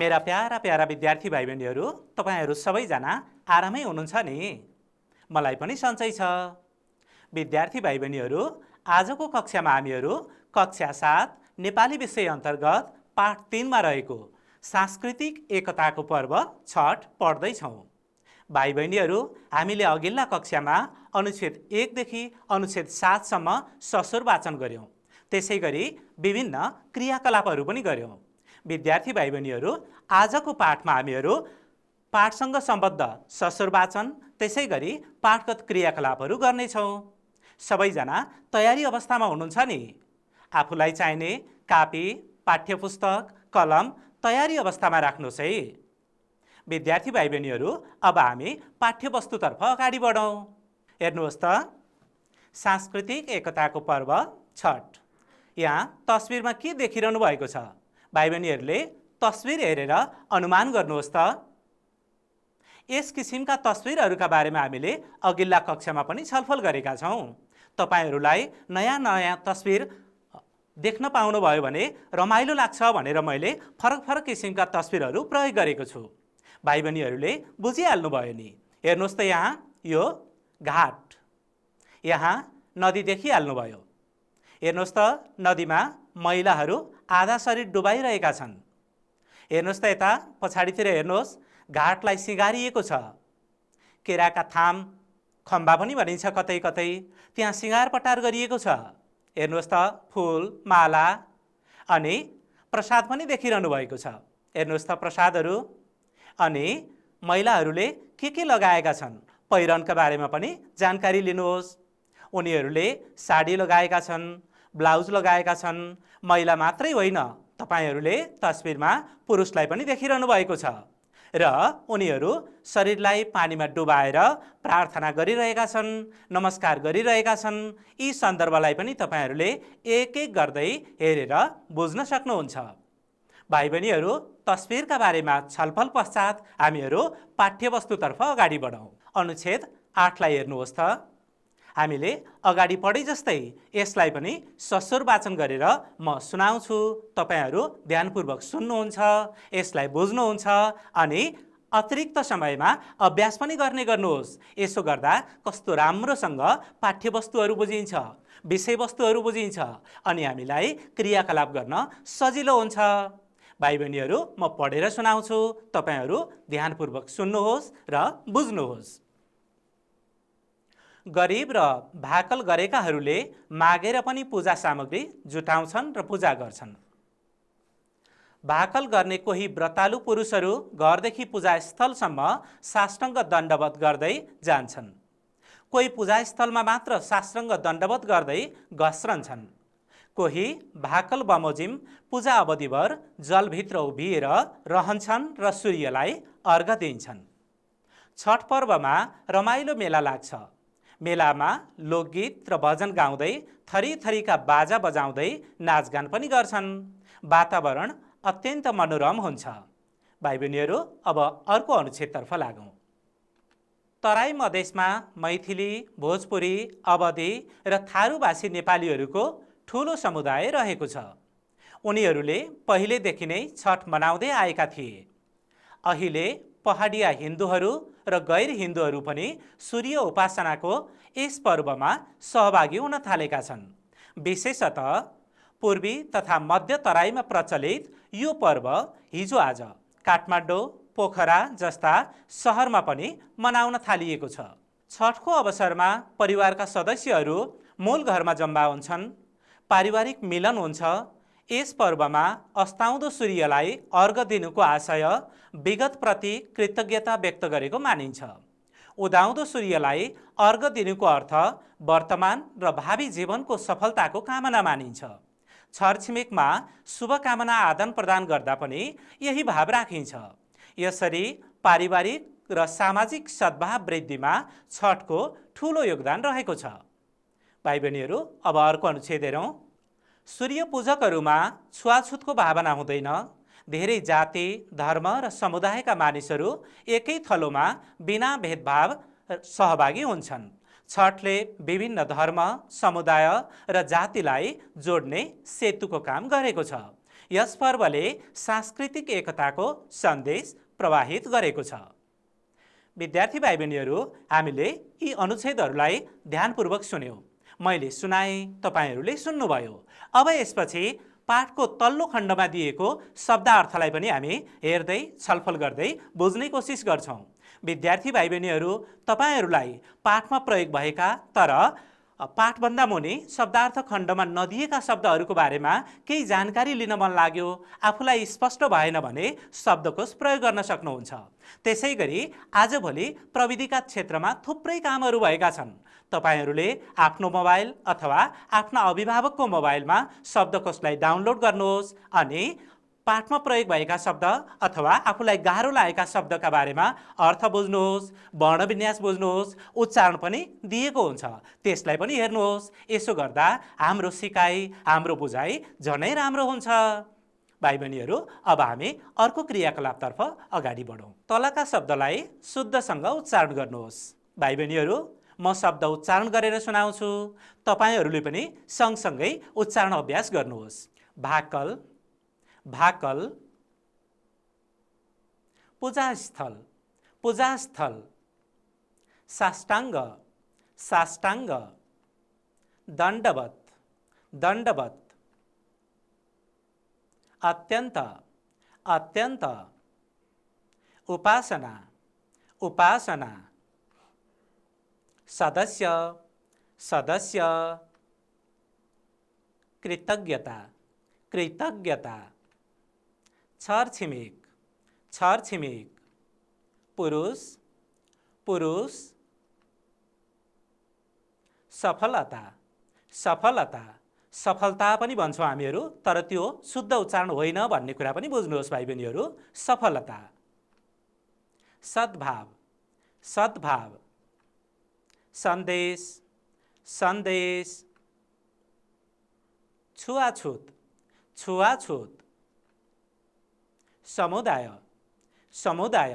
मेरा para para विद्यार्थी भाइ बहिनीहरू, तपाईहरू सबैजना आरामै हुनुहुन्छ नि? मलाई पनि सन्चै छ। विद्यार्थी भाइ बहिनीहरू, आजको कक्षामा हामीहरू कक्षा 7 नेपाली विषय अन्तर्गत पाठ 3 मा रहेको सांस्कृतिक एकताको पर्व छठ पढ्दैछौँ। भाइ बहिनीहरू, हामीले अघिल्ला कक्षामा अनुच्छेद 1 देखि अनुच्छेद 7 सम्म ससुर वाचन गर्यौं। त्यसैगरी विभिन्न क्रियाकलापहरू पनि गर्यौं। विद्यार्थी भाइ बहिनीहरू, आजको पाठमा हामीहरू पाठसँग सम्बद्ध ससुर वाचन त्यसैगरी पाठगत क्रियाकलापहरू गर्नेछौँ। सबैजना तयारी अवस्थामा हुनुहुन्छ नि? आफूलाई चाहिने कापी, पाठ्यपुस्तक, कलम तयारी अवस्थामा राख्नुहोस् है। विद्यार्थी भाइ बहिनीहरू, अब हामी पाठ्यवस्तुतर्फ अगाडि बढौँ। हेर्नुहोस् त, सांस्कृतिक एकताको पर्व छठ। यहाँ तस्बिरमा के देखिरहनु भएको छ? भाइ बहिनीहरूले तस्बिर हेरेर अनुमान गर्नुहोस् त। यस किसिमका तस्बिरहरूका बारेमा हामीले अघिल्ला कक्षामा पनि छलफल गरेका छौँ। तपाईहरूलाई नयाँ नयाँ तस्बिर देख्न पाउनुभयो भने रमाइलो लाग्छ भनेर मैले फरक फरक किसिमका तस्बिरहरू प्रयोग गरेको छु। भाइ बहिनीहरूले बुझिहाल्नुभयो नि? हेर्नुहोस् त, यहाँ यो घाट, यहाँ नदी देखिहाल्नुभयो। हेर्नुहोस् त, नदीमा महिलाहरू आधा शरीर डुबाइरहेका छन्। हेर्नुहोस् त, यता पछाडितिर हेर्नुहोस्, घाटलाई सिँगारिएको छ। केराका थाम, खम्बा पनि भनिन्छ कतै कतै, त्यहाँ सिँगार पटार गरिएको छ। हेर्नुहोस् त, फुल, माला अनि प्रसाद पनि देखिरहनु भएको छ। हेर्नुहोस् त, प्रसादहरू। अनि महिलाहरूले के लगाएका छन्, पहिरनका बारेमा पनि जानकारी लिनुहोस्। उनीहरूले साडी लगाएका छन्, ब्लाउज लगाएका छन्। महिला मात्रै होइन, तपाईहरूले तस्बिरमा पुरुषलाई पनि देखिरहनु भएको छ। र उनीहरू शरीरलाई पानीमा डुबाएर प्रार्थना गरिरहेका छन्, नमस्कार गरिरहेका छन्। यी सन्दर्भलाई पनि तपाईहरूले एक एक गर्दै हेरेर बुझ्न सक्नुहुन्छ। भाइ बहिनीहरू, तस्बिरका बारेमा छलफल पश्चात हामीहरू पाठ्यवस्तुतर्फ अगाडि बढौँ। अनुच्छेद 8 लाई हेर्नुहोस् त। हामीले अगाडि पढे जस्तै यसलाई पनि ससुर वाचन गरेर म सुनाउँछु। तपाईहरू ध्यानपूर्वक सुन्नुहुन्छ, यसलाई बुझ्नुहुन्छ अनि अतिरिक्त समयमा अभ्यास पनि गर्ने गर्नुहोस्। यसो गर्दा कस्तो राम्रोसँग पाठ्यवस्तुहरू बुझिन्छ, विषयवस्तुहरू बुझिन्छ अनि हामीलाई क्रियाकलाप गर्न सजिलो हुन्छ। भाइ बहिनीहरू, म पढेर सुनाउँछु, तपाईहरू ध्यानपूर्वक सुन्नुहोस् र बुझ्नुहोस्। गरिब र भाकल गरेकाहरूले मागेर पनि पूजा सामग्री जुटाउँछन् र पूजा गर्छन्। भाकल गर्ने कोही व्रतालु पुरुषहरू घरदेखि पूजा स्थलसम्म साष्टाङ्ग दण्डवत गर्दै जान्छन्। कोही पूजास्थलमा मात्र साष्टाङ्ग दण्डवत गर्दै घस्रन्छन्। कोही भाकल बमोजिम पूजा अवधिभर जलभित्र उभिएर रहन्छन् र सूर्यलाई अर्घ दिन्छन्। छठ पर्वमा रमाइलो मेला लाग्छ। मेलामा लोकगीत र भजन गाउँदै थरी थरीका बाजा बजाउँदै नाचगान पनि गर्छन्। वातावरण अत्यन्त मनोरम हुन्छ। भाइ बहिनीहरू, अब अर्को अनुच्छेदतर्फ लागौँ। तराई मधेसमा मैथिली, भोजपुरी, अवधी र थारूभाषी नेपालीहरूको ठुलो समुदाय रहेको छ। उनीहरूले पहिलेदेखि नै छठ मनाउँदै आएका थिए। अहिले पहाडिया हिन्दूहरू र गैर हिन्दूहरू पनि सूर्य उपासनाको यस पर्वमा सहभागी हुन थालेका छन्। विशेषतः पूर्वी तथा मध्य तराईमा प्रचलित यो पर्व हिजो आज काठमाडौँ, पोखरा जस्ता सहरमा पनि मनाउन थालिएको छ। छठको अवसरमा परिवारका सदस्यहरू मूल घरमा जम्मा हुन्छन्, पारिवारिक मिलन हुन्छ। यस पर्वमा अस्ताउँदो सूर्यलाई अर्घ दिनुको आशय विगतप्रति कृतज्ञता व्यक्त गरेको मानिन्छ। उदाउँदो सूर्यलाई अर्घ दिनुको अर्थ वर्तमान र भावी जीवनको सफलताको कामना मानिन्छ। छरछिमेकमा शुभकामना आदान प्रदान गर्दा पनि यही भाव राखिन्छ। यसरी पारिवारिक र सामाजिक सद्भाव वृद्धिमा छठको ठुलो योगदान रहेको छ। भाइ बहिनीहरू, अब अर्को अनुच्छेद हेरौँ। सूर्य पूजकहरूमा छुवाछुतको भावना हुँदैन। धेरै जाति, धर्म र समुदायका मानिसहरू एकै थलोमा बिना भेदभाव सहभागी हुन्छन्। छठले विभिन्न धर्म, समुदाय र जातिलाई जोड्ने सेतुको काम गरेको छ। यस पर्वले सांस्कृतिक एकताको सन्देश प्रवाहित गरेको छ। विद्यार्थी भाइ बहिनीहरू, हामीले यी अनुच्छेदहरूलाई ध्यानपूर्वक सुन्यौँ। मैले सुनाएँ, तपाईँहरूले सुन्नुभयो। अब यसपछि पाठको तल्लो खण्डमा दिएको शब्दार्थलाई पनि हामी हेर्दै छलफल गर्दै बुझ्ने कोसिस गर्छौँ। विद्यार्थी भाइ बहिनीहरू, तपाईँहरूलाई पाठमा प्रयोग भएका तर पाठभन्दा मुनि शब्दार्थ खण्डमा नदिएका शब्दहरूको बारेमा केही जानकारी लिन मन लाग्यो, आफूलाई स्पष्ट भएन भने शब्दकोश प्रयोग गर्न सक्नुहुन्छ। त्यसै गरी आजभोलि प्रविधिका क्षेत्रमा थुप्रै कामहरू भएका छन्। तपाईहरूले आफ्नो मोबाइल अथवा आफ्ना अभिभावकको मोबाइलमा शब्दकोशलाई डाउनलोड गर्नुहोस् अनि पाठमा प्रयोग भएका शब्द अथवा आफूलाई गाह्रो लागेका शब्दका बारेमा अर्थ बुझ्नुहोस्, वर्णविन्यास बुझ्नुहोस्, उच्चारण पनि दिएको हुन्छ, त्यसलाई पनि हेर्नुहोस्। यसो गर्दा हाम्रो सिकाइ, हाम्रो बुझाइ झनै राम्रो हुन्छ। भाइ बहिनीहरू, अब हामी अर्को क्रियाकलापतर्फ अगाडि बढौँ। तलका शब्दलाई शुद्धसँग उच्चारण गर्नुहोस्। भाइ बहिनीहरू, म शब्द उच्चारण गरेर सुनाउँछु, तपाईँहरूले पनि सँगसँगै उच्चारण अभ्यास गर्नुहोस्। भाकल, भाकल। पूजास्थल, पूजास्थल। साष्टाङ्ग, साष्टाङ्ग। दण्डवत, दण्डवत। अत्यन्त, अत्यन्त। उपासना, उपासना। सदस्य, सदस्य। कृतज्ञता, कृतज्ञता। छरछिमेक, छरछिमेक। पुरुष, पुरुष। सफलता, सफलता। सफलता पनि भन्छौँ हामीहरू, तर त्यो शुद्ध उच्चारण होइन भन्ने कुरा पनि बुझ्नुहोस् भाइ बहिनीहरू। सफलता। सद्भाव, सद्भाव। सन्देश, सन्देश। छुवाछुत, छुवाछुत। समुदाय, समुदाय।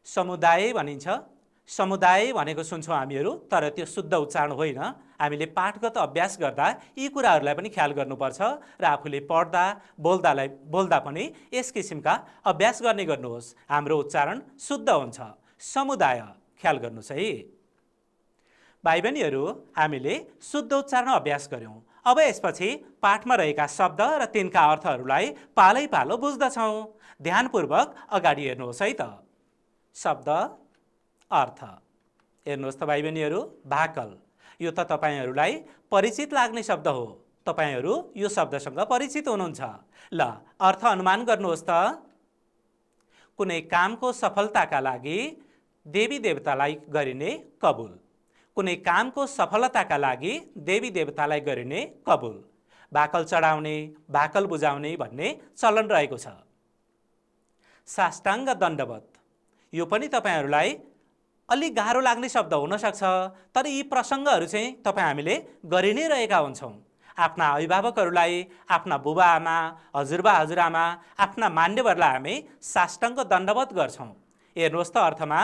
समुदाय भनिन्छ, समुदाय भनेको सुन्छौँ हामीहरू, तर त्यो शुद्ध उच्चारण होइन। हामीले पाठगत अभ्यास गर्दा यी कुराहरूलाई पनि ख्याल गर्नुपर्छ र आफूले पढ्दा बोल्दा पनि यस किसिमका अभ्यास गर्ने गर्नुहोस्। हाम्रो उच्चारण शुद्ध हुन्छ। समुदाय, ख्याल गर्नुहोस् है। भाइ बहिनीहरू, हामीले शुद्ध उच्चारण अभ्यास गऱ्यौँ। अब यसपछि पाठमा रहेका शब्द र तिनका अर्थहरूलाई पालै पालो बुझ्दछौँ। ध्यानपूर्वक अगाडि हेर्नुहोस् है त। शब्द, अर्थ। हेर्नुहोस् त भाइ बहिनीहरू, भाकल, यो त तपाईँहरूलाई परिचित लाग्ने शब्द हो। तपाईँहरू यो शब्दसँग परिचित हुनुहुन्छ। ल, अर्थ अनुमान गर्नुहोस् त। कुनै कामको सफलताका लागि देवी देवतालाई गरिने कबुल। कुनै कामको सफलताका लागि देवी देवतालाई गरिने कबुल। भाकल चढाउने, भाकल बुझाउने भन्ने चलन रहेको छ। साष्टाङ्ग दण्डवत, यो पनि तपाईँहरूलाई अलि गाह्रो लाग्ने शब्द हुनसक्छ, तर यी प्रसङ्गहरू चाहिँ हामीले गरि नै रहेका हुन्छौँ। आफ्ना अभिभावकहरूलाई, आफ्ना बुबा आमा, हजुरबा हजुरआमा, आफ्ना मान्यवरलाई हामी साष्टाङ्ग दण्डवत गर्छौँ। हेर्नुहोस् त अर्थमा।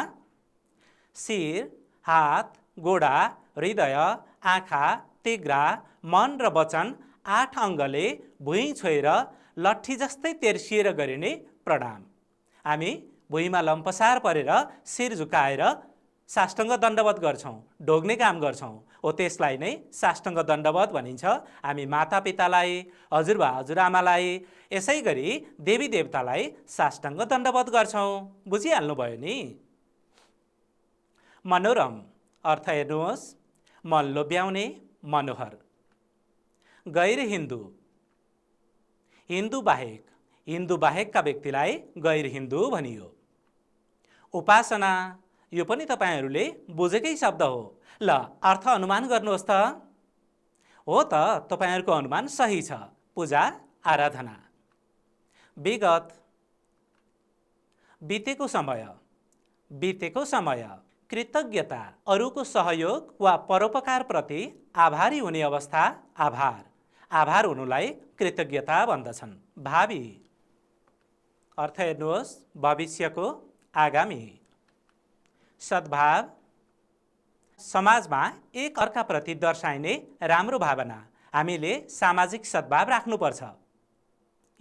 शिर, हात, गोडा, हृदय, आँखा, तिघ्रा, मन र वचन 8 अङ्गले भुइँ छोएर लट्ठी जस्तै तेर्सिएर गरिने प्रणाम। हामी भुइँमा लम्पसार परेर शिर झुकाएर साष्टाङ्ग दण्डवत गर्छौँ, ढोग्ने काम गर्छौँ, हो त्यसलाई नै साष्टाङ्ग दण्डवत भनिन्छ। हामी मातापितालाई, हजुरबा हजुरआमालाई, यसै गरी देवी देवतालाई साष्टाङ्ग दण्डवत गर्छौँ। बुझिहाल्नुभयो नि। मनोरम, अर्थ हेर्नुहोस्, मन लोभ्याउने, मनोहर। गैर हिन्दू, हिन्दू बाहेक, हिन्दू बाहेकका व्यक्तिलाई गैर हिन्दू भनियो। उपासना, यो पनि तपाईँहरूले बुझेकै शब्द हो। ल, अर्थ अनुमान गर्नुहोस् त। हो त, तपाईँहरूको अनुमान सही छ। पूजा, आराधना। विगत, बितेको समय, बितेको समय। कृतज्ञता, अरूको सहयोग वा परोपकारप्रति आभारी हुने अवस्था, आभार। आभार हुनुलाई कृतज्ञता भन्दछन्। भावी, अर्थ हेर्नुहोस्, भविष्यको, आगामी। सद्भाव, समाजमा एक अर्काप्रति दर्शाइने राम्रो भावना। हामीले सामाजिक सद्भाव राख्नुपर्छ।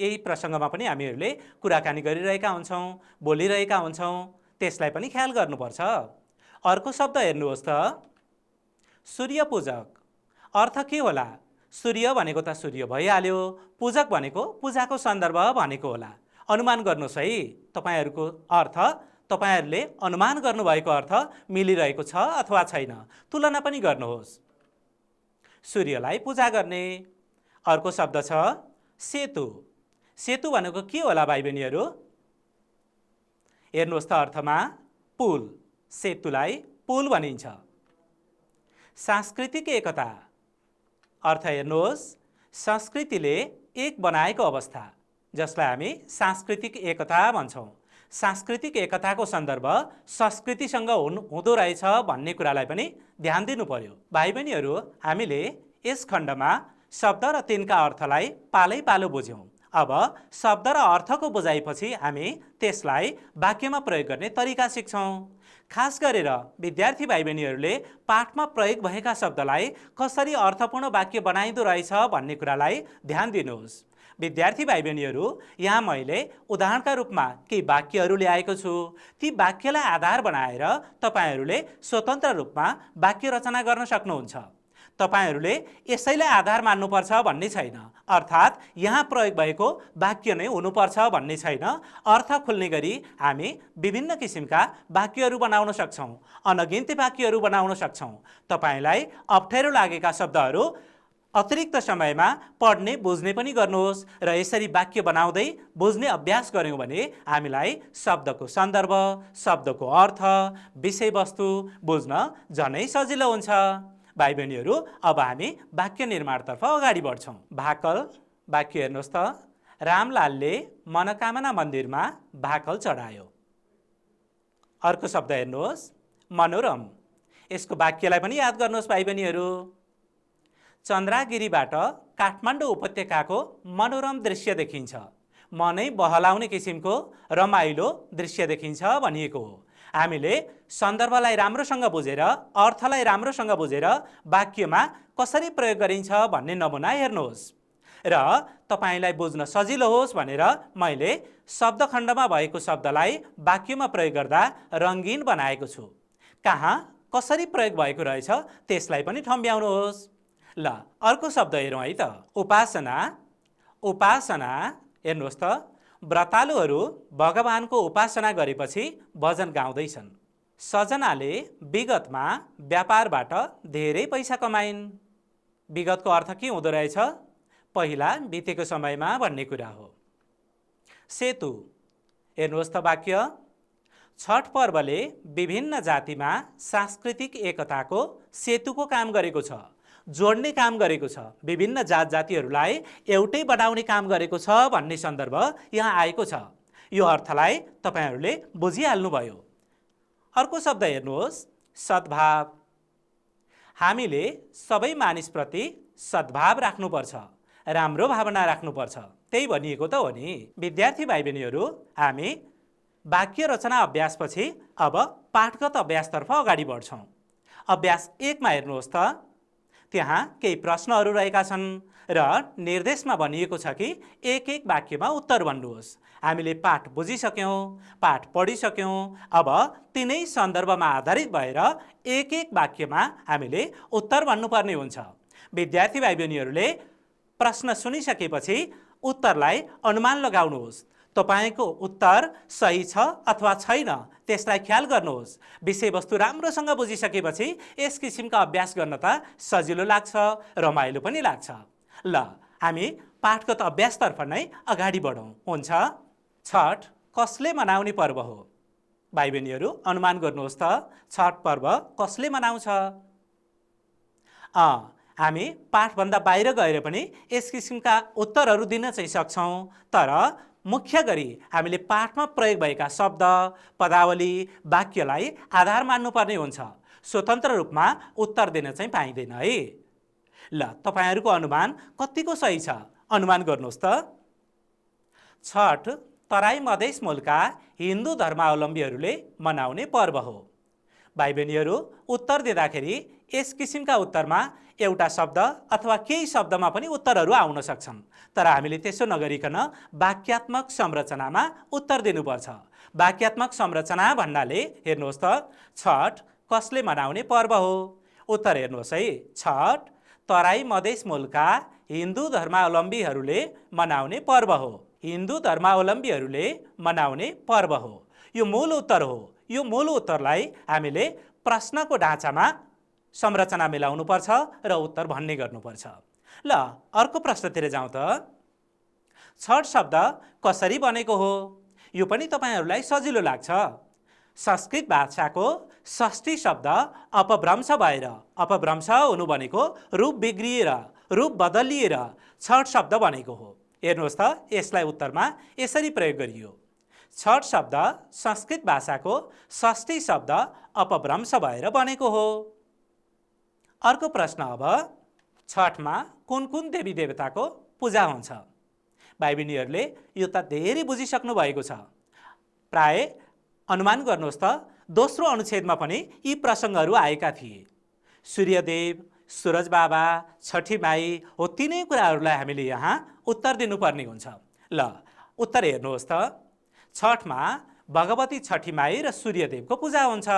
यही प्रसङ्गमा पनि हामीहरूले कुराकानी गरिरहेका हुन्छौँ, बोलिरहेका हुन्छौँ, त्यसलाई पनि ख्याल गर्नुपर्छ। अर्को शब्द हेर्नुहोस् त, सूर्यपूजक। अर्थ के होला? सूर्य भनेको त सूर्य भइहाल्यो, पूजक भनेको पूजाको सन्दर्भ भनेको होला। अनुमान गर्नुहोस् है, तपाईँहरूको अर्थ, तपाईँहरूले अनुमान गर्नुभएको अर्थ मिलिरहेको छ अथवा छैन, तुलना पनि गर्नुहोस्। सूर्यलाई पूजा गर्ने। अर्को शब्द छ सेतु। सेतु भनेको के होला भाइ बहिनीहरू? हेर्नुहोस् त अर्थमा, पुल। सेतुलाई पुल भनिन्छ। सांस्कृतिक एकता। अर्थ हेर्नुहोस्, संस्कृतिले एक बनाएको अवस्था, जसलाई हामी सांस्कृतिक एकता भन्छौँ। सांस्कृतिक एकताको सन्दर्भ संस्कृतिसँग हुँदो रहेछ भन्ने कुरालाई पनि ध्यान दिनु पर्यो। भाइ बहिनीहरू, हामीले यस खण्डमा शब्द र तिनका अर्थलाई पालै पालो बुझ्यौँ। अब शब्द र अर्थको बुझाइपछि हामी त्यसलाई वाक्यमा प्रयोग गर्ने तरिका सिक्छौँ। खास गरेर विद्यार्थी भाइ बहिनीहरूले पाठमा प्रयोग भएका शब्दलाई कसरी अर्थपूर्ण वाक्य बनाइदो रहेछ भन्ने कुरालाई ध्यान दिनुहोस्। विद्यार्थी भाइ बहिनीहरू, यहाँ मैले उदाहरणका रूपमा केही वाक्यहरू ल्याएको छु। ती वाक्यलाई आधार बनाएर तपाईँहरूले स्वतन्त्र रूपमा वाक्य रचना गर्न सक्नुहुन्छ। तपाईँहरूले यसैलाई आधार मान्नुपर्छ भन्ने छैन, अर्थात् यहाँ प्रयोग भएको वाक्य नै हुनुपर्छ भन्ने छैन। अर्थ खुल्ने गरी हामी विभिन्न किसिमका वाक्यहरू बनाउन सक्छौँ, अनगिन्ती वाक्यहरू बनाउन सक्छौँ। तपाईँलाई अप्ठ्यारो लागेका शब्दहरू अतिरिक्त समयमा पढ्ने बुझ्ने पनि गर्नुहोस् र यसरी वाक्य बनाउँदै बुझ्ने अभ्यास गऱ्यौँ भने हामीलाई शब्दको सन्दर्भ, शब्दको अर्थ, विषयवस्तु बुझ्न झनै सजिलो हुन्छ। भाइ बहिनीहरू, अब हामी वाक्य निर्माणतर्फ अगाडि बढ्छौँ। भाकल वाक्य हेर्नुहोस् त, रामलालले मनोकामना मन्दिरमा भाकल चढायो। अर्को शब्द हेर्नुहोस्, मनोरम। यसको वाक्यलाई पनि याद गर्नुहोस् भाइ बहिनीहरू। चन्द्रागिरीबाट काठमाडौँ उपत्यकाको मनोरम दृश्य देखिन्छ। मनै बहलाउने किसिमको रमाइलो दृश्य देखिन्छ भनिएको हो। हामीले सन्दर्भलाई राम्रोसँग बुझेर, अर्थलाई राम्रोसँग बुझेर वाक्यमा कसरी प्रयोग गरिन्छ भन्ने नमुना हेर्नुहोस्। र तपाईँलाई बुझ्न सजिलो होस् भनेर मैले शब्दखण्डमा भएको शब्दलाई वाक्यमा प्रयोग गर्दा रङ्गीन बनाएको छु। कहाँ कसरी प्रयोग भएको रहेछ त्यसलाई पनि ठम्ब्याउनुहोस्। ल, अर्को शब्द हेरौँ है त, उपासना। उपासना हेर्नुहोस् त, व्रतालुहरू भगवानको उपासना गरेपछि भजन गाउँदैछन्। सजनाले विगतमा व्यापारबाट धेरै पैसा कमाइन्। विगतको अर्थ के हुँदो रहेछ? पहिला बितेको समयमा भन्ने कुरा हो। सेतु हेर्नुहोस् त वाक्य, छठ पर्वले विभिन्न जातिमा सांस्कृतिक एकताको सेतुको काम गरेको छ, जोड्ने काम गरेको छ, विभिन्न जात जातिहरूलाई एउटै बनाउने काम गरेको छ भन्ने सन्दर्भ यहाँ आएको छ। यो अर्थलाई तपाईँहरूले बुझिहाल्नुभयो। अर्को शब्द हेर्नुहोस्, सद्भाव। हामीले सबै मानिसप्रति सद्भाव राख्नुपर्छ, राम्रो भावना राख्नुपर्छ, त्यही भनिएको त हो नि। विद्यार्थी भाइ बहिनीहरू, हामी वाक्य रचना अभ्यासपछि अब पाठगत अभ्यासतर्फ अगाडि बढ्छौँ। अभ्यास 1 मा हेर्नुहोस् त, त्यहाँ केही प्रश्नहरू रहेका छन् र निर्देशमा भनिएको छ कि एक एक वाक्यमा उत्तर भन्नुहोस्। हामीले पाठ बुझिसक्यौँ, पाठ पढिसक्यौँ। अब तिनै सन्दर्भमा आधारित भएर एक एक वाक्यमा हामीले उत्तर भन्नुपर्ने हुन्छ। विद्यार्थी भाइ बहिनीहरूले प्रश्न सुनिसकेपछि उत्तरलाई अनुमान लगाउनुहोस्। तपाईको उत्तर सही छ अथवा छैन त्यसलाई ख्याल गर्नुहोस्। विषयवस्तु राम्रोसँग बुझिसकेपछि यस किसिमका अभ्यास गर्न त सजिलो लाग्छ, रमाइलो पनि लाग्छ। ल, हामी पाठगत अभ्यासतर्फ नै अगाडि बढौँ। हुन्छ, छठ कसले मनाउने पर्व हो? भाइ बहिनीहरू अनुमान गर्नुहोस् त, छठ पर्व कसले मनाउँछ? हामी पाठभन्दा बाहिर गएर पनि यस किसिमका उत्तरहरू दिन चाहिँ सक्छौँ, तर मुख्य गरी हामीले पाठमा प्रयोग भएका शब्द, पदावली, वाक्यलाई आधार मान्नुपर्ने हुन्छ। स्वतन्त्र रूपमा उत्तर दिन चाहिँ पाइँदैन है। ल, तपाईँहरूको अनुमान कतिको सही छ? अनुमान गर्नुहोस् त। छठ तराई मधेस मुलका हिन्दू धर्मावलम्बीहरूले मनाउने पर्व हो। भाइ बहिनीहरू उत्तर दिँदाखेरि यस किसिमका उत्तरमा एउटा शब्द अथवा केही शब्दमा पनि उत्तरहरू आउन सक्छन्, तर हामीले त्यसो नगरिकन वाक्यात्मक संरचनामा उत्तर दिनुपर्छ। वाक्यात्मक संरचना भन्नाले हेर्नुहोस् त, छठ कसले मनाउने पर्व हो? उत्तर हेर्नुहोस् है, छठ तराई मधेस मुलका हिन्दू धर्मावलम्बीहरूले मनाउने पर्व हो। हिन्दू धर्मावलम्बीहरूले मनाउने पर्व हो, यो मूल उत्तर हो। यो मूल उत्तरलाई हामीले प्रश्नको ढाँचामा संरचना मिलाउनुपर्छ र उत्तर भन्ने गर्नुपर्छ। ल अर्को प्रश्नतिर जाउँ त। छठ शब्द कसरी बनेको हो? यो पनि तपाईहरूलाई सजिलो लाग्छ। संस्कृत भाषाको षष्ठी शब्द अपभ्रंश भएर, अपभ्रंश हुनु भनेको रूप बिग्रिएर, रूप बदलिएर छठ शब्द बनेको हो। हेर्नुहोस् त, यसलाई उत्तरमा यसरी प्रयोग गरियो। छठ शब्द संस्कृत भाषाको षष्ठी शब्द अपभ्रंश भएर बनेको हो। अर्को प्रश्न, अब छठमा कुन कुन देवी देवताको पूजा हुन्छ? भाइ बहिनीहरूले यो त धेरै बुझिसक्नु भएको छ। प्राय अनुमान गर्नुहोस् त, दोस्रो अनुच्छेदमा पनि यी प्रसङ्गहरू आएका थिए। सूर्यदेव, सूरज बाबा, छठी माई हो, तिनै कुराहरूलाई हामीले यहाँ उत्तर दिनुपर्ने हुन्छ। ल उत्तर हेर्नुहोस् त, छठमा भगवती छठी माई र सूर्यदेवको पूजा हुन्छ।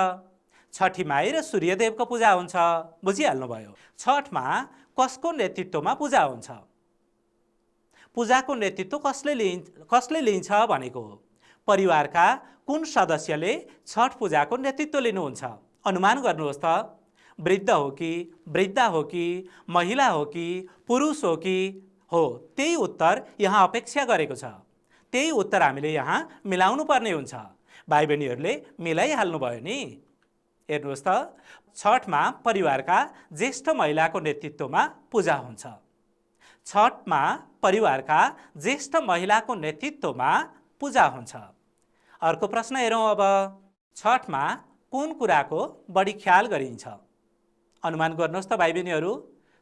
छठी माई र सूर्यदेवको पूजा हुन्छ, बुझिहाल्नुभयो। छठमा कसको नेतृत्वमा पूजा हुन्छ? पूजाको नेतृत्व कसले लिन्छ भनेको हो? परिवारका कुन सदस्यले छठ पूजाको नेतृत्व लिनुहुन्छ? अनुमान गर्नुहोस् त, वृद्ध हो कि, वृद्धा हो कि, महिला हो कि, पुरुष हो कि? हो, त्यही उत्तर यहाँ अपेक्षा गरेको छ। त्यही उत्तर हामीले यहाँ मिलाउनु पर्ने हुन्छ। भाइ बहिनीहरूले मिलाइहाल्नुभयो नि। हेर्नुहोस् त, छठमा परिवारका ज्येष्ठ महिलाको नेतृत्वमा पूजा हुन्छ। छठमा परिवारका ज्येष्ठ महिलाको नेतृत्वमा पूजा हुन्छ। अर्को प्रश्न हेरौँ अब। छठमा कुन कुराको बढी ख्याल गरिन्छ? अनुमान गर्नुहोस् त भाइ बहिनीहरू,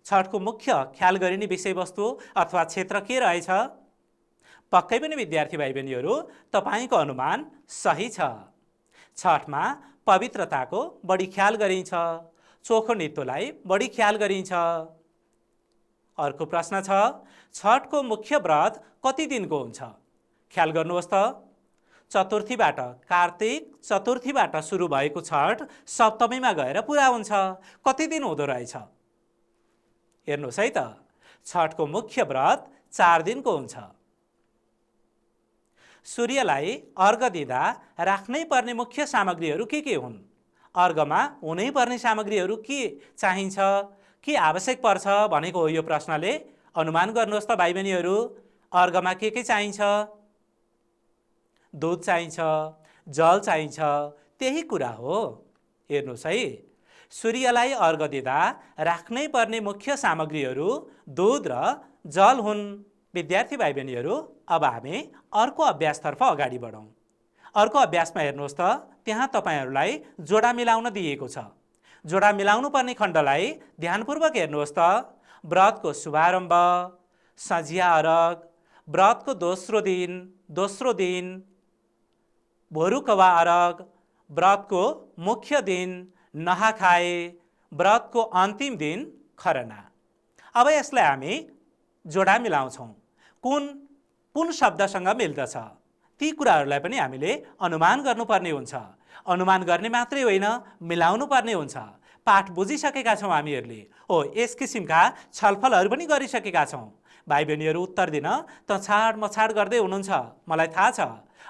छठको मुख्य ख्याल गरिने विषयवस्तु अथवा क्षेत्र के रहेछ? पक्कै पनि विद्यार्थी भाइ बहिनीहरू, तपाईँको अनुमान सही छ। छठमा पवित्रताको बढी ख्याल गरिन्छ, चोखो नित्वलाई बढी ख्याल गरिन्छ। अर्को प्रश्न छ, छठको मुख्य व्रत कति दिनको हुन्छ? ख्याल गर्नुहोस् त, चतुर्थीबाट, कार्तिक चतुर्थीबाट सुरु भएको छठ सप्तमीमा गएर पुरा हुन्छ। कति दिन हुँदो रहेछ? हेर्नुहोस् है त, छठको मुख्य व्रत 4 दिनको हुन्छ। सूर्यलाई अर्घ दिँदा राख्नै पर्ने मुख्य सामग्रीहरू के हुन्? अर्घमा हुनै पर्ने सामग्रीहरू के चाहिन्छ, के आवश्यक पर्छ भनेको हो यो प्रश्नले। अनुमान गर्नुहोस् त भाइ बहिनीहरू, अर्घमा के चाहिन्छ? दूध चाहिन्छ, जल चाहिन्छ, त्यही कुरा हो। हेर्नुहोस् है, सूर्यलाई अर्घ दिँदा राख्नै पर्ने मुख्य सामग्रीहरू दूध र जल हुन्। विद्यार्थी भाइ बहिनीहरू, अब हामी अर्को अभ्यासतर्फ अगाडि बढौँ। अर्को अभ्यासमा हेर्नुहोस् त, त्यहाँ तपाईँहरूलाई जोडा मिलाउन दिएको छ। जोडा मिलाउनु पर्ने खण्डलाई ध्यानपूर्वक हेर्नुहोस् त। व्रतको शुभारम्भ, सझिया अर्घ, व्रतको दोस्रो दिन, भोरुकवा अर्घ, व्रतको मुख्य दिन नहाखाए, व्रतको अन्तिम दिन खरना। अब यसलाई हामी जोडा मिलाउँछौँ। कुन शब्दसँग मिल्दछ ती कुराहरूलाई पनि हामीले अनुमान गर्नुपर्ने हुन्छ। अनुमान गर्ने मात्रै होइन, मिलाउनु पर्ने हुन्छ। पाठ बुझिसकेका छौँ हामीहरूले, हो यस किसिमका छलफलहरू पनि गरिसकेका छौँ। भाइ बहिनीहरू उत्तर दिन तछाड मछाड गर्दै हुनुहुन्छ, मलाई थाहा छ।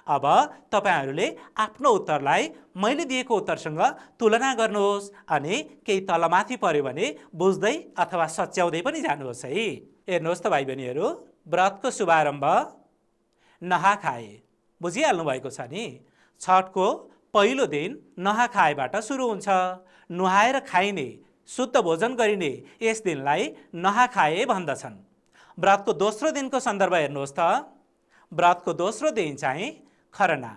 अब तपाईहरूले आफ्नो उत्तरलाई मैले दिएको उत्तरसँग तुलना गर्नुहोस् अनि केही तलमाथि पर्यो भने बुझ्दै अथवा सच्याउँदै पनि जानुहोस् है। हेर्नुहोस् त भाइ बहिनीहरू, व्रतको शुभारम्भ नहाखाए, बुझिहाल्नु भएको छ नि। छठको पहिलो दिन नहाखाएबाट सुरु हुन्छ। नुहाएर खाइने, शुद्ध भोजन गरिने यस दिनलाई नहाखाए भन्दछन्। व्रतको दोस्रो दिनको सन्दर्भ हेर्नुहोस् त। व्रतको दोस्रो दिन चाहिँ खरना।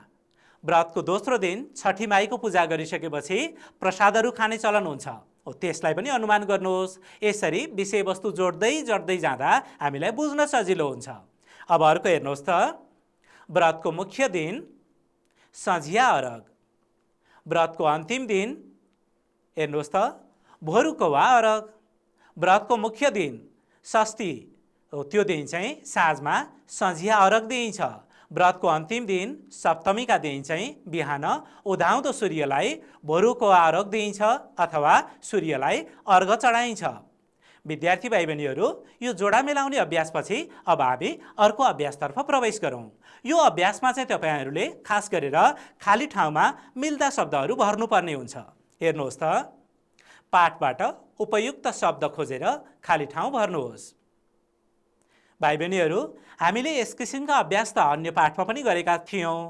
व्रतको दोस्रो दिन छठी माईको पूजा गरिसकेपछि प्रसादहरू खाने चलन हुन्छ, हो त्यसलाई पनि अनुमान गर्नुहोस्। यसरी विषयवस्तु जोड्दै जाँदा हामीलाई बुझ्न सजिलो हुन्छ। अब अर्को हेर्नुहोस् त, व्रतको मुख्य दिन सझिया अर्घ, व्रतको अन्तिम दिन हेर्नुहोस् त भोरुको वा अरग। व्रतको मुख्य दिन षष्ठी हो, त्यो दिन चाहिँ साँझमा सझिया अरग दिइन्छ। व्रतको अन्तिम दिन सप्तमीका दिन चाहिँ बिहान उदाउँदो सूर्यलाई भोरुको अरग दिइन्छ अथवा सूर्यलाई अर्घ चढाइन्छ। विद्यार्थी भाइ बहिनीहरू, यो जोडा मिलाउने अभ्यासपछि अब हामी अर्को अभ्यासतर्फ प्रवेश गरौँ। यो अभ्यासमा चाहिँ तपाईँहरूले खास गरेर खाली ठाउँमा मिल्दा शब्दहरू भर्नुपर्ने हुन्छ। हेर्नुहोस् त, पाठबाट उपयुक्त शब्द खोजेर खाली ठाउँ भर्नुहोस्। भाइ बहिनीहरू, हामीले यस किसिमका अभ्यास त अन्य पाठमा पनि गरेका थियौँ,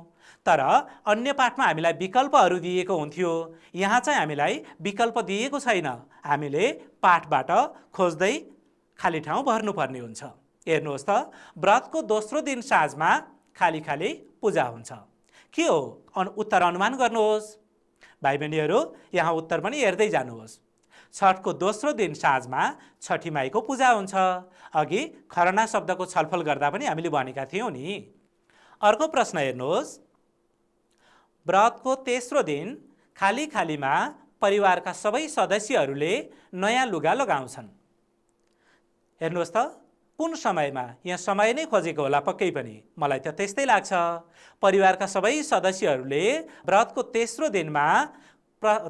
तर अन्य पाठमा हामीलाई विकल्पहरू दिएको हुन्थ्यो। यहाँ चाहिँ हामीलाई विकल्प दिएको छैन, हामीले पाठबाट खोज्दै खाली ठाउँ भर्नुपर्ने हुन्छ। हेर्नुहोस् त, व्रतको दोस्रो दिन साँझमा खाली खाली पूजा हुन्छ। के हो उत्तर अनुमान गर्नुहोस्। भाइ बहिनीहरू, यहाँ उत्तर पनि हेर्दै जानुहोस्। छठको दोस्रो दिन साँझमा छठी माईको पूजा हुन्छ। अघि खरना शब्दको छलफल गर्दा पनि हामीले भनेका थियौँ नि। अर्को प्रश्न हेर्नुहोस्। व्रतको तेस्रो दिन खाली खालीमा परिवारका सबै सदस्यहरूले नयाँ लुगा लगाउँछन्। हेर्नुहोस् त, कुन समयमा? यहाँ समय नै खोजेको होला पक्कै पनि, मलाई त त्यस्तै लाग्छ। परिवारका सबै सदस्यहरूले व्रतको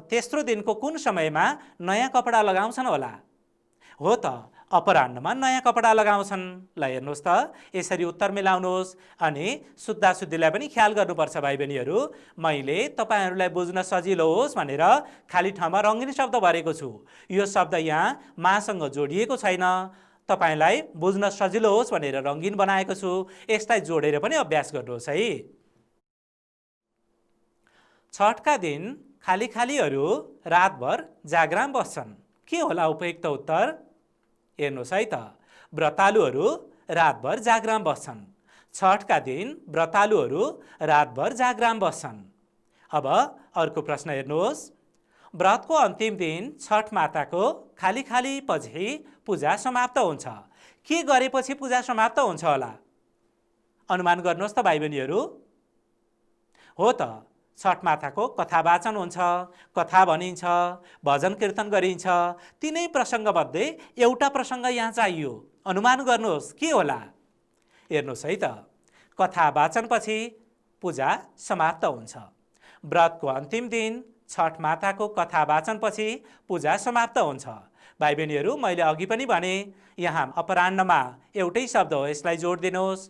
तेस्रो दिनको कुन समयमा नयाँ कपडा लगाउँछन् होला? हो त, अपराह्नमा नयाँ कपडा लगाउँछन्। ल हेर्नुहोस् त, यसरी उत्तर मिलाउनुहोस् अनि शुद्धाशुद्धिलाई पनि ख्याल गर्नुपर्छ भाइ बहिनीहरू। मैले तपाईँहरूलाई बुझ्न सजिलो होस् भनेर खाली ठाउँमा रङ्गिन शब्द भरेको छु। यो शब्द यहाँ मासँग जोडिएको छैन, तपाईँलाई बुझ्न सजिलो होस् भनेर रङ्गिन बनाएको छु। यसलाई जोडेर पनि अभ्यास गर्नुहोस् है। छठका दिन खाली खालीहरू रातभर जागराम बस्छन्। के होला उपयुक्त उत्तर? हेर्नुहोस् है त, व्रतालुहरू रातभर जागराम बस्छन्। छठका दिन व्रतालुहरू रातभर जागराम बस्छन्। अब अर्को प्रश्न हेर्नुहोस्। व्रतको अन्तिम दिन छठ माताको खाली खाली पछि पूजा समाप्त हुन्छ। के गरेपछि पूजा समाप्त हुन्छ होला? अनुमान गर्नुहोस् त भाइ बहिनीहरू। हो त, छठ माताको कथा वाचन हुन्छ, कथा भनिन्छ, भजन कीर्तन गरिन्छ। तिनै प्रसङ्गमध्ये एउटा प्रसङ्ग यहाँ चाहियो। अनुमान गर्नुहोस् के होला? हेर्नुहोस् है त, कथा वाचनपछि पूजा समाप्त हुन्छ। व्रतको अन्तिम दिन छठ माताको कथा वाचनपछि पूजा समाप्त हुन्छ। भाइ बहिनीहरू, मैले अघि पनि भने यहाँ अपराह्नमा एउटै शब्द हो, यसलाई जोड दिनुहोस्।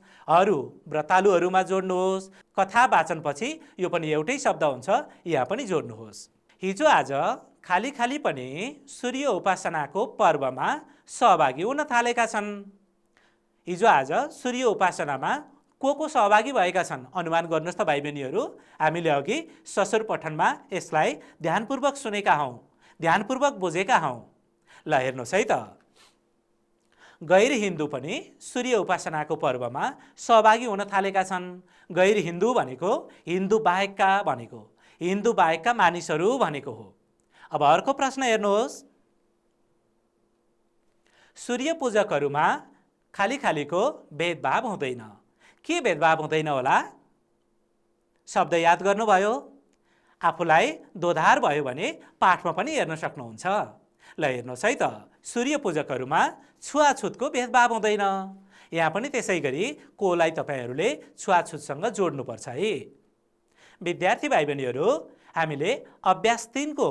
व्रतालुहरूमा जोड्नुहोस्। कथा वाचनपछि यो पनि एउटै शब्द हुन्छ, यहाँ पनि जोड्नुहोस्। हिजो आज खाली खाली पनि सूर्य उपासनाको पर्वमा सहभागी हुन थालेका छन्। हिजो आज सूर्य उपासनामा को सहभागी भएका छन्? अनुमान गर्नुहोस् त भाइ बहिनीहरू। हामीले अघि ससुर पठनमा यसलाई ध्यानपूर्वक सुनेका हौँ, ध्यानपूर्वक बुझेका हौँ। ल हेर्नुहोस् है त, गैर हिन्दू पनि सूर्य उपासनाको पर्वमा सहभागी हुन थालेका छन्। गैर हिन्दू भनेको हिन्दू बाहेकका भनेको, हिन्दू बाहेकका मानिसहरू भनेको हो। अब अर्को प्रश्न हेर्नुहोस्। सूर्य पूजकहरूमा खाली खालीको भेदभाव हुँदैन। के भेदभाव हुँदैन होला? शब्द याद गर्नुभयो? आफूलाई दोधार भयो भने पाठमा पनि हेर्न सक्नुहुन्छ। ल हेर्नुहोस् है त, सूर्य पूजकहरूमा छुवाछुतको भेदभाव हुँदैन। यहाँ पनि त्यसै गरी कोलाई तपाईँहरूले छुवाछुतसँग जोड्नुपर्छ है। विद्यार्थी भाइ बहिनीहरू, हामीले अभ्यास 3 को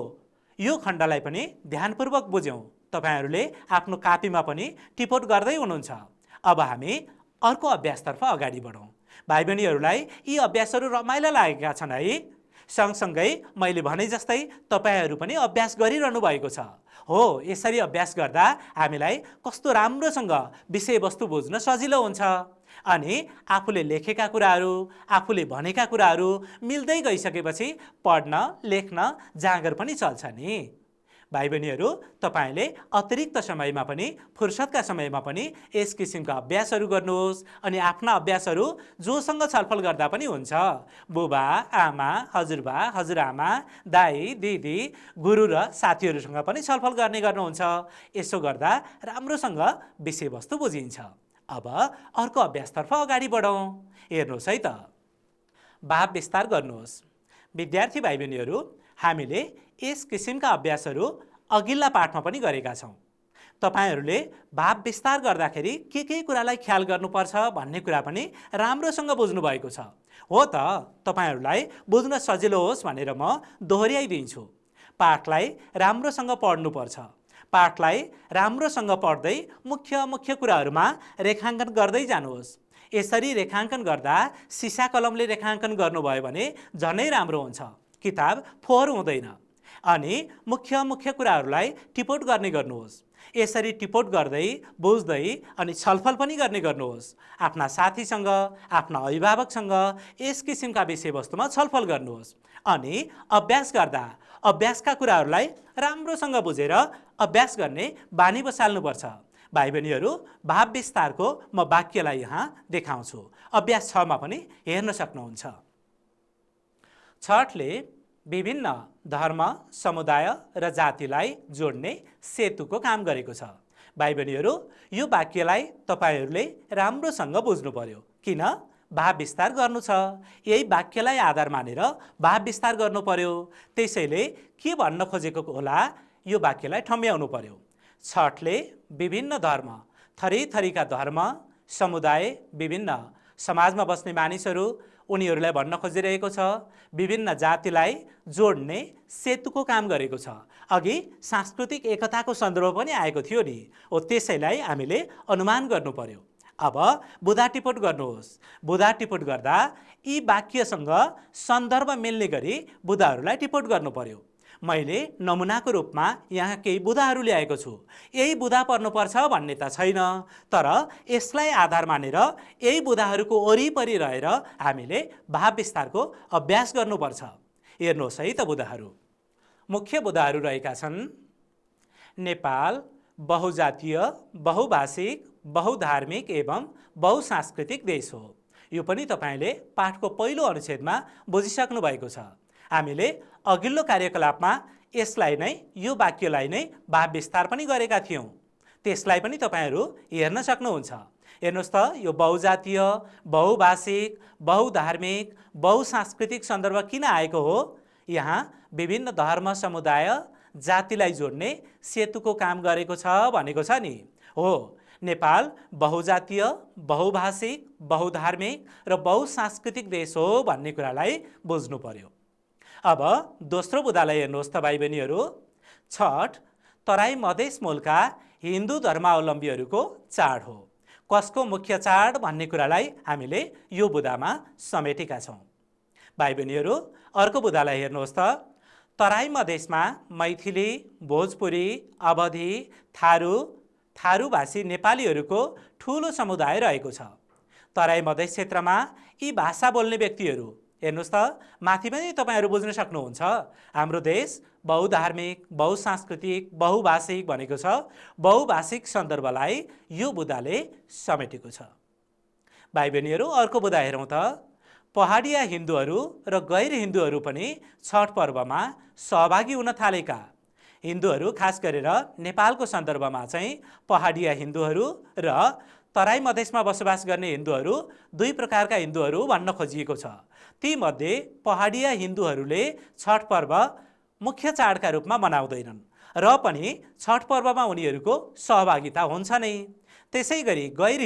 यो खण्डलाई पनि ध्यानपूर्वक बुझ्यौँ। तपाईँहरूले आफ्नो कापीमा पनि टिपोट गर्दै हुनुहुन्छ। अब हामी अर्को अभ्यासतर्फ अगाडि बढौँ। भाइ बहिनीहरूलाई यी अभ्यासहरू रमाइला लागेका छन् है? सँगसँगै मैले भने जस्तै तपाईँहरू पनि अभ्यास गरिरहनु भएको छ। हो, यसरी अभ्यास गर्दा हामीलाई कस्तो राम्रोसँग विषयवस्तु बुझ्न सजिलो हुन्छ अनि आफूले लेखेका कुराहरू, आफूले भनेका कुराहरू मिल्दै गइसकेपछि पढ्न, लेख्न जाँगर पनि चल्छ नि। भाइ बहिनीहरू, तपाईँले अतिरिक्त समयमा पनि, फुर्सदका समयमा पनि यस किसिमका अभ्यासहरू गर्नुहोस् अनि आफ्ना अभ्यासहरू जोसँग छलफल गर्दा पनि हुन्छ। बुबा, आमा, हजुरबा, हजुरआमा, दाई, दिदी, गुरु र साथीहरूसँग पनि छलफल गर्ने गर्नुहुन्छ। यसो गर्दा राम्रोसँग विषयवस्तु बुझिन्छ। अब अर्को अभ्यासतर्फ अगाडि बढौँ। हेर्नुहोस् है त, भाव विस्तार गर्नुहोस्। विद्यार्थी भाइ बहिनीहरू, हामीले यस किसिमका अभ्यासहरू अघिल्ला पाठमा पनि गरेका छौँ। तपाईहरूले भाव विस्तार गर्दाखेरि के कुरालाई ख्याल गर्नुपर्छ भन्ने कुरा पनि राम्रोसँग बुझ्नुभएको छ। हो त, तपाईहरूलाई बुझ्न सजिलो होस् भनेर म दोहोऱ्याइदिन्छु। पाठलाई राम्रोसँग पढ्नुपर्छ। पाठलाई राम्रोसँग पढ्दै मुख्य कुराहरूमा रेखाङ्कन गर्दै जानुहोस्। यसरी रेखाङ्कन गर्दा सिसा कलमले रेखाङ्कन गर्नुभयो भने झनै राम्रो हुन्छ, किताब फोहोर हुँदैन। अनि मुख्य कुराहरूलाई टिपोट गर्ने गर्नुहोस्। यसरी टिपोट गर्दै बुझ्दै अनि छलफल पनि गर्ने गर्नुहोस्। आफ्ना साथीसँग, आफ्ना अभिभावकसँग यस किसिमका विषयवस्तुमा छलफल गर्नुहोस्। अनि अभ्यास गर्दा अभ्यासका कुराहरूलाई राम्रोसँग बुझेर अभ्यास गर्ने बानी बसाल्नुपर्छ। भाइ बहिनीहरू, भाव विस्तारको म वाक्यलाई यहाँ देखाउँछु। अभ्यास 6 मा पनि हेर्न सक्नुहुन्छ। छठले विभिन्न धर्म, समुदाय र जातिलाई जोड्ने सेतुको काम गरेको छ। भाइ बहिनीहरू, यो वाक्यलाई तपाईहरूले राम्रोसँग बुझ्नु पर्यो। किन? भाव विस्तार गर्नु छ। यही वाक्यलाई आधार मानेर भाव विस्तार गर्नु पर्यो। त्यसैले के भन्न खोजेको होला, यो वाक्यलाई ठम्ब्याउनु पर्यो। छठले विभिन्न धर्म, थरीका धर्म, समुदाय, विभिन्न समाजमा बस्ने मानिसहरू, उनीहरूलाई भन्न खोजिरहेको छ विभिन्न जातिलाई जोड्ने सेतुको काम गरेको छ। अघि सांस्कृतिक एकताको सन्दर्भ पनि आएको थियो नि, हो त्यसैलाई हामीले अनुमान गर्नु पर्यो। अब बुधा टिपोट गर्नुहोस्। बुधा टिपोट गर्दा यी वाक्यसँग सन्दर्भ मिल्ने गरी बुधाहरूलाई टिपोट गर्नु पर्यो। मैले नमुनाको रूपमा यहाँ केही बुधाहरू ल्याएको छु। यही बुधा पर्नुपर्छ भन्ने त छैन, तर यसलाई आधार मानेर यही बुधाहरूको वरिपरि रहेर हामीले भाव विस्तारको अभ्यास गर्नुपर्छ। हेर्नुहोस् है त बुधाहरू। मुख्य बुधाहरू रहेका छन्। नेपाल बहुजातीय, बहुभाषिक, बहुधार्मिक एवं बहुसांस्कृतिक देश हो। यो पनि तपाईले पाठको पहिलो अनुच्छेदमा बुझिसक्नु भएको छ। हामीले अघिल्लो कार्यकलापमा यसलाई नै, यो वाक्यलाई नै भाव विस्तार पनि गरेका थियौँ। त्यसलाई पनि तपाईहरू हेर्न सक्नुहुन्छ। हेर्नुहोस् त, यो बहुजातीय, बहुभाषिक, बहुधार्मिक, बहुसांस्कृतिक सन्दर्भ किन आएको हो? यहाँ विभिन्न धर्म, समुदाय, जातिलाई जोड्ने सेतुको काम गरेको छ भनेको छ नि। हो, नेपाल बहुजातीय, बहुभाषिक, बहुधार्मिक र बहुसांस्कृतिक देश हो भन्ने कुरालाई बुझ्नु पर्यो। अब दोस्रो बुधालाई हेर्नुहोस् त भाइ बहिनीहरू। छठ तराई मधेस मूलका हिन्दू धर्मावलम्बीहरूको चाड हो। कसको मुख्य चाड भन्ने कुरालाई हामीले यो बुधामा समेटेका छौँ। भाइ बहिनीहरू, अर्को बुधालाई हेर्नुहोस् त। तराई मधेसमा मैथिली, भोजपुरी, अवधी, थारूभाषी नेपालीहरूको ठुलो समुदाय रहेको छ। तराई मधेस क्षेत्रमा यी भाषा बोल्ने व्यक्तिहरू, हेर्नुहोस् त, माथि पनि तपाईहरू बुझ्न सक्नुहुन्छ। हाम्रो देश बहुधार्मिक, बहुसांस्कृतिक, बहुभाषिक भनेको छ। बहुभाषिक सन्दर्भलाई यो बुधाले समेटेको छ। भाइ बहिनीहरू, अर्को बुधा हेरौँ त। पहाडिया हिन्दूहरू र गैर हिन्दूहरू पनि छठ पर्वमा सहभागी हुन थालेका। हिन्दूहरू खास गरेर नेपालको सन्दर्भमा चाहिँ पहाडिया हिन्दूहरू र तराई मधेसमा बसोबास गर्ने हिन्दूहरू दुई प्रकारका हिन्दूहरू भन्न खोजिएको छ। तीमध्ये पहाडिया हिन्दूहरूले छठ पर्व मुख्य चाडका रूपमा मनाउँदैनन् र पनि छठ पर्वमा उनीहरूको सहभागिता हुन्छ नै। त्यसै गरी गैर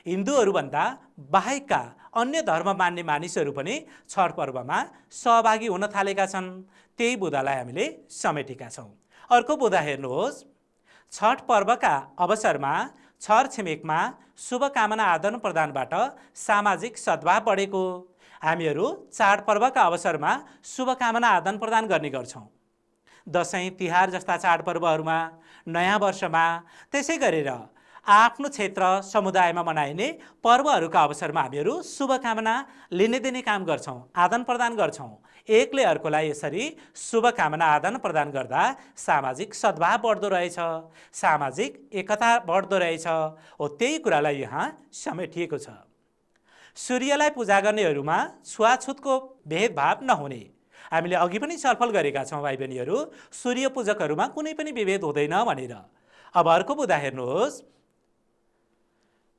हिन्दूहरूभन्दा बाहेकका अन्य धर्म मान्ने मानिसहरू पनि छठ पर्वमा सहभागी हुन थालेका छन्। त्यही बुधालाई हामीले समेटेका छौँ। अर्को बुधा हेर्नुहोस्। छठ पर्वका अवसरमा छरछिमेकमा शुभकामना आदान प्रदानबाट सामाजिक सद्भाव बढेको। हामीहरू चाडपर्वका अवसरमा शुभकामना आदान प्रदान गर्ने गर्छौँ। दसैँ, तिहार जस्ता चाडपर्वहरूमा, नयाँ वर्षमा, त्यसै गरेर आफ्नो क्षेत्र, समुदायमा मनाइने पर्वहरूका अवसरमा हामीहरू शुभकामना लिने दिने काम गर्छौँ, आदान प्रदान गर्छौँ। एकले अर्कोलाई यसरी शुभकामना आदान प्रदान गर्दा सामाजिक सद्भाव बढ्दो रहेछ, सामाजिक एकता बढ्दो रहेछ। हो, त्यही कुरालाई यहाँ समेटिएको छ। सूर्यलाई पूजा गर्नेहरूमा छुवाछुतको भेदभाव नहुने। हामीले अघि पनि छलफल गरेका छौँ भाइ बहिनीहरू, सूर्य पूजकहरूमा कुनै पनि विभेद हुँदैन भनेर। अब अर्को बुधा हेर्नुहोस्।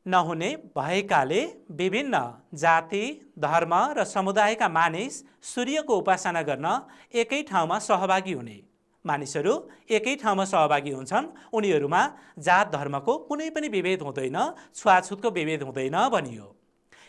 नहुने भएकाले विभिन्न जाति, धर्म र समुदायका मानिस सूर्यको उपासना गर्न एकै ठाउँमा सहभागी हुने। मानिसहरू एकै ठाउँमा सहभागी हुन्छन्, उनीहरूमा जात धर्मको कुनै पनि विभेद हुँदैन, छुवाछुतको विभेद हुँदैन भनियो।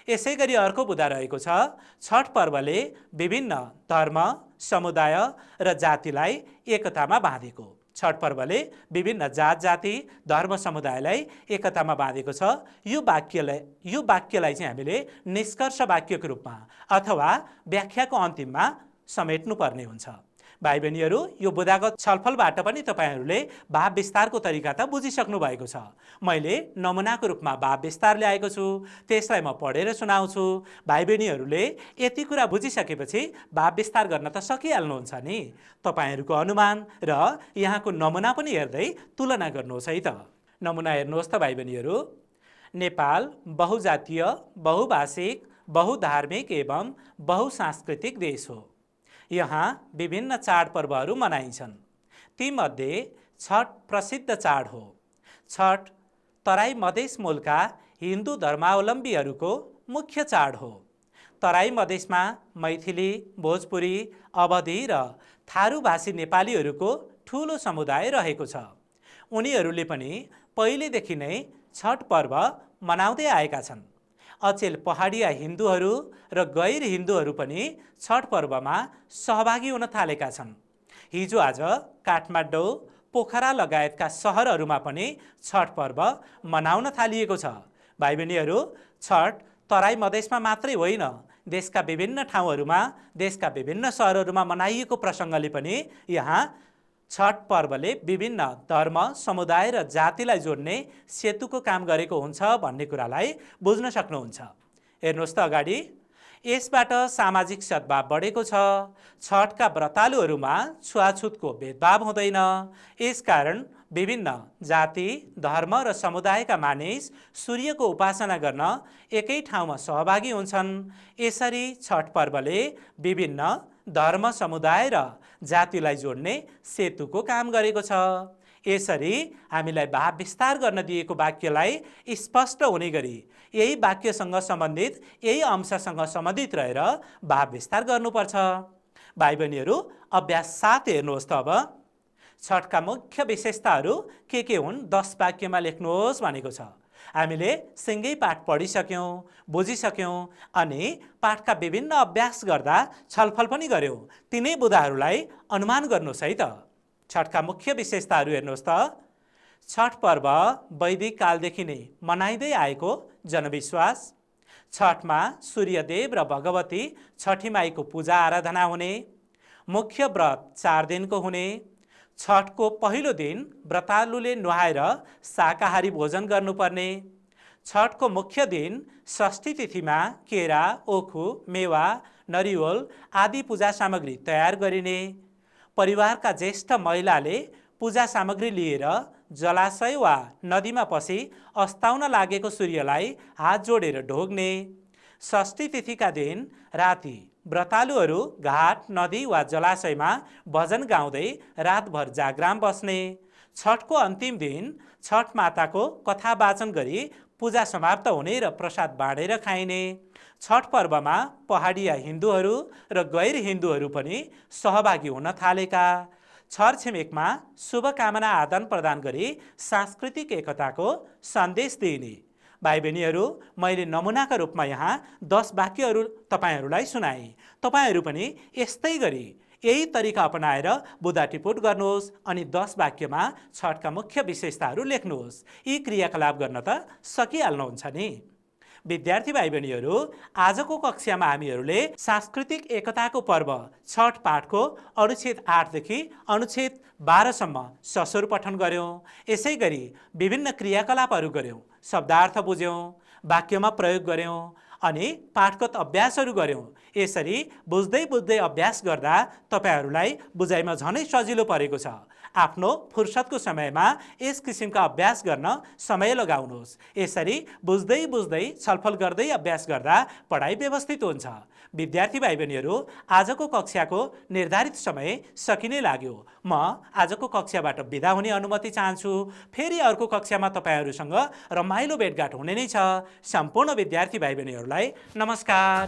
यसै गरी अर्को बुँदा रहेको छ, छठ पर्वले विभिन्न धर्म, समुदाय र जातिलाई एकतामा बाँधेको। छठ पर्वले विभिन्न जात जाति, धर्म, समुदायलाई एकतामा बाँधेको छ। यो वाक्यलाई चाहिँ हामीले निष्कर्ष वाक्यको रूपमा अथवा व्याख्याको अन्तिममा समेट्नुपर्ने हुन्छ। भाइ बहिनीहरू, यो बुँदागत छलफलबाट पनि तपाईँहरूले भाव विस्तारको तरिका त बुझिसक्नु भएको छ। मैले नमुनाको रूपमा भाव विस्तार ल्याएको छु, त्यसलाई म पढेर सुनाउँछु। भाइ बहिनीहरूले यति कुरा बुझिसकेपछि भाव विस्तार गर्न त सकिहाल्नुहुन्छ नि। तपाईँहरूको अनुमान र यहाँको नमुना पनि हेर्दै तुलना गर्नुहोस् है त। नमुना हेर्नुहोस् त भाइ बहिनीहरू। नेपाल बहुजातीय, बहुभाषिक, बहुधार्मिक एवं बहुसांस्कृतिक देश हो। यहाँ विभिन्न चाडपर्वहरू मनाइन्छन्। तीमध्ये छठ प्रसिद्ध चाड हो। छठ तराई मधेस मूलका हिन्दू धर्मावलम्बीहरूको मुख्य चाड हो। तराई मधेसमा मैथिली, भोजपुरी, अवधी र थारूभाषी नेपालीहरूको ठुलो समुदाय रहेको छ। उनीहरूले पनि पहिलेदेखि नै छठ पर्व मनाउँदै आएका छन्। अचेल पहाडिया हिन्दूहरू र गैर हिन्दूहरू पनि छठ पर्वमा सहभागी हुन थालेका छन्। हिजो आज काठमाडौँ, पोखरा लगायतका सहरहरूमा पनि छठ पर्व मनाउन थालिएको छ। भाइ बहिनीहरू, छठ तराई मधेसमा मात्रै होइन, देशका विभिन्न ठाउँहरूमा, देशका विभिन्न सहरहरूमा मनाइएको प्रसङ्गले पनि यहाँ छठ पर्वले विभिन्न धर्म, समुदाय र जातिलाई जोड्ने सेतुको काम गरेको हुन्छ भन्ने कुरालाई बुझ्न सक्नुहुन्छ। हेर्नुहोस् त अगाडि, यसबाट सामाजिक सद्भाव बढेको छ। छठका व्रतालुहरूमा छुवाछुतको भेदभाव हुँदैन। यसकारण विभिन्न जाति, धर्म र समुदायका मानिस सूर्यको उपासना गर्न एकै ठाउँमा सहभागी हुन्छन्। यसरी छठ पर्वले विभिन्न धर्म, समुदाय र जातिलाई जोड्ने सेतुको काम गरेको छ। यसरी हामीलाई भाव विस्तार गर्न दिएको वाक्यलाई स्पष्ट हुने गरी यही वाक्यसँग सम्बन्धित, यही अंशसँग सम्बन्धित रहेर भाव विस्तार गर्नुपर्छ। भाइ बहिनीहरू, अभ्यास 7 हेर्नुहोस् त। अब छठका मुख्य विशेषताहरू के हुन् 10 वाक्यमा लेख्नुहोस् भनेको छ। हामीले सँगै पाठ पढिसक्यौँ, बुझिसक्यौँ अनि पाठका विभिन्न अभ्यास गर्दा छलफल पनि गऱ्यौँ। तिनै बुँदाहरूलाई अनुमान गर्नुहोस् है त। छठका मुख्य विशेषताहरू हेर्नुहोस् त। छठ पर्व वैदिक कालदेखि नै मनाइँदै आएको जनविश्वास। छठमा सूर्यदेव र भगवती छठी माईको पूजा आराधना हुने। मुख्य व्रत 4 दिनको हुने। छठको पहिलो दिन व्रतालुले नुहाएर शाकाहारी भोजन गर्नुपर्ने। छठको मुख्य दिन षष्ठी तिथिमा केरा, ओखु, मेवा, नरिवल आदि पूजा सामग्री तयार गरिने। परिवारका ज्येष्ठ महिलाले पूजा सामग्री लिएर जलाशय वा नदीमा पसी अस्ताउन लागेको सूर्यलाई हात जोडेर ढोग्ने। षष्ठी तिथिका दिन राति व्रतालुहरू घाट, नदी वा जलाशयमा भजन गाउँदै रातभर जागराम बस्ने। छठको अन्तिम दिन छठ माताको कथा वाचन गरी पूजा समाप्त हुने र प्रसाद बाँडेर खाइने। छठ पर्वमा पहाडिया हिन्दूहरू र गैर हिन्दूहरू पनि सहभागी हुन थालेका। छरछिमेकमा शुभकामना आदान प्रदान गरी सांस्कृतिक एकताको सन्देश दिइने। भाइ बहिनीहरू, मैले नमुनाका रूपमा यहाँ 10 वाक्यहरू तपाईँहरूलाई सुनाएँ। तपाईँहरू पनि यस्तै गरी यही तरिका अपनाएर बुँदा टिपोट गर्नुहोस् अनि 10 वाक्यमा छठका मुख्य विशेषताहरू लेख्नुहोस्। यी क्रियाकलाप गर्न त सकिहाल्नुहुन्छ नि। विद्यार्थी भाइ बहिनीहरू, आजको कक्षामा हामीहरूले सांस्कृतिक एकताको पर्व छठ पाठको अनुच्छेद 8 देखि अनुच्छेद 12 सम्म ससुर पठन गऱ्यौँ। यसै गरी विभिन्न क्रियाकलापहरू गऱ्यौँ, शब्दार्थ बुझ्यौँ, वाक्यमा प्रयोग गऱ्यौँ अनि पाठगत अभ्यासहरू गऱ्यौँ। यसरी बुझ्दै बुझ्दै अभ्यास गर्दा तपाईँहरूलाई बुझाइमा झनै सजिलो परेको छ। आफ्नो फुर्सदको समयमा यस किसिमका अभ्यास गर्न समय लगाउनुहोस्। यसरी बुझ्दै बुझ्दै छलफल गर्दै अभ्यास गर्दा पढाइ व्यवस्थित हुन्छ। विद्यार्थी भाइ बहिनीहरू, आजको कक्षाको निर्धारित समय सकिनै लाग्यो। म आजको कक्षाबाट बिदा हुने अनुमति चाहन्छु। फेरि अर्को कक्षामा तपाईँहरूसँग रमाइलो भेटघाट हुने नै छ। सम्पूर्ण विद्यार्थी भाइ बहिनीहरूलाई नमस्कार।